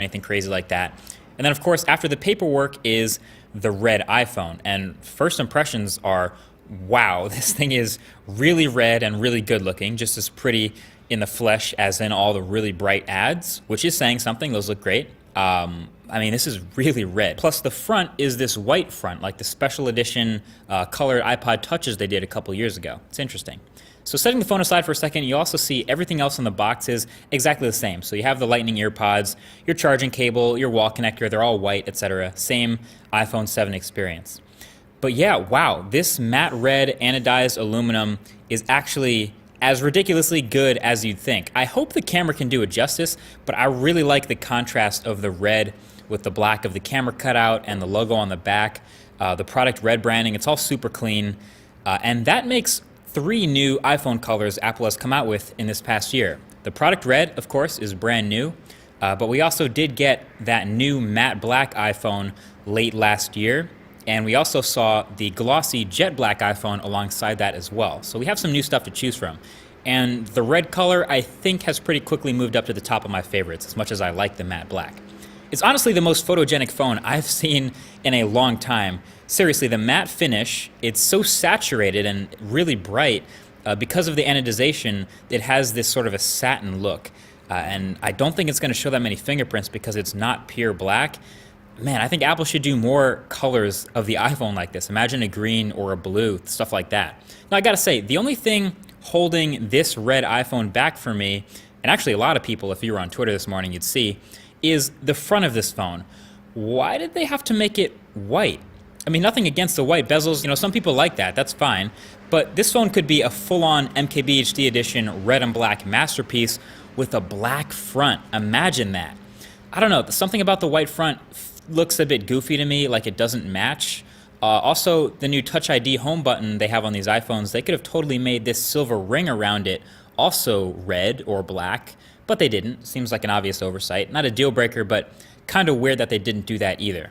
anything crazy like that. And then of course, after the paperwork is the red iPhone. And first impressions are, wow, this thing is really red and really good looking, just as pretty in the flesh as in all the really bright ads, which is saying something. Those look great. I mean, this is really red. Plus the front is this white front, like the special edition colored iPod Touches they did a couple years ago. It's interesting. So setting the phone aside for a second, you also see everything else in the box is exactly the same. So you have the lightning ear pods, your charging cable, your wall connector, they're all white, etc. Same iPhone 7 experience. But yeah, wow, this matte red anodized aluminum is actually as ridiculously good as you'd think. I hope the camera can do it justice, but I really like the contrast of the red with the black of the camera cutout and the logo on the back, the product red branding. It's all super clean, and that makes 3 new iPhone colors Apple has come out with in this past year. The product red, of course, is brand new, but we also did get that new matte black iPhone late last year, and we also saw the glossy jet black iPhone alongside that as well. So we have some new stuff to choose from. And the red color, I think, has pretty quickly moved up to the top of my favorites, as much as I like the matte black. It's honestly the most photogenic phone I've seen in a long time. Seriously, the matte finish, it's so saturated and really bright. Because of the anodization, it has this sort of a satin look. And I don't think it's going to show that many fingerprints because it's not pure black. Man, I think Apple should do more colors of the iPhone like this. Imagine a green or a blue, stuff like that. Now, I gotta say, the only thing holding this red iPhone back for me, and actually a lot of people, if you were on Twitter this morning, you'd see, is the front of this phone. Why did they have to make it white? I mean, nothing against the white bezels. You know, some people like that. That's fine. But this phone could be a full-on MKBHD edition red and black masterpiece with a black front. Imagine that. I don't know. Something about the white front looks a bit goofy to me, like it doesn't match. Also, the new Touch ID home button they have on these iPhones, they could have totally made this silver ring around it also red or black, but they didn't. Seems like an obvious oversight. Not a deal breaker, but kind of weird that they didn't do that either.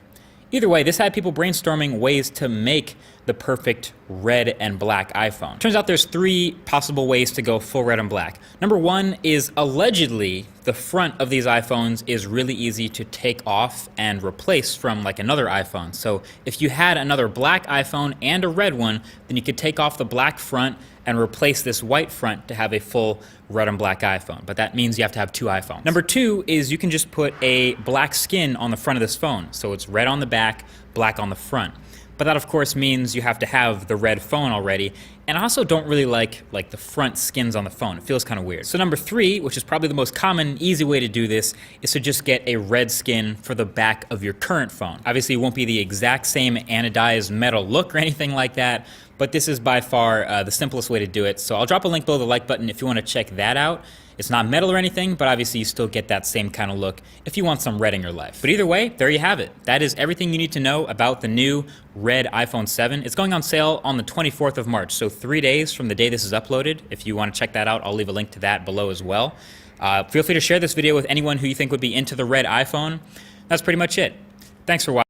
Either way, this had people brainstorming ways to make the perfect red and black iPhone. Turns out there's 3 possible ways to go full red and black. Number 1 is allegedly the front of these iPhones is really easy to take off and replace from like another iPhone. So if you had another black iPhone and a red one, then you could take off the black front and replace this white front to have a full red and black iPhone. But that means you have to have 2 iPhones. Number 2 is you can just put a black skin on the front of this phone. So it's red on the back, black on the front. But that of course means you have to have the red phone already. And I also don't really like the front skins on the phone. It feels kind of weird. So number 3, which is probably the most common, easy way to do this, is to just get a red skin for the back of your current phone. Obviously it won't be the exact same anodized metal look or anything like that, but this is by far the simplest way to do it. So I'll drop a link below the like button if you want to check that out. It's not metal or anything, but obviously you still get that same kind of look if you want some red in your life. But either way, there you have it. That is everything you need to know about the new red iPhone 7. It's going on sale on the 24th of March, so 3 days from the day this is uploaded. If you want to check that out, I'll leave a link to that below as well. Feel free to share this video with anyone who you think would be into the red iPhone. That's pretty much it. Thanks for watching.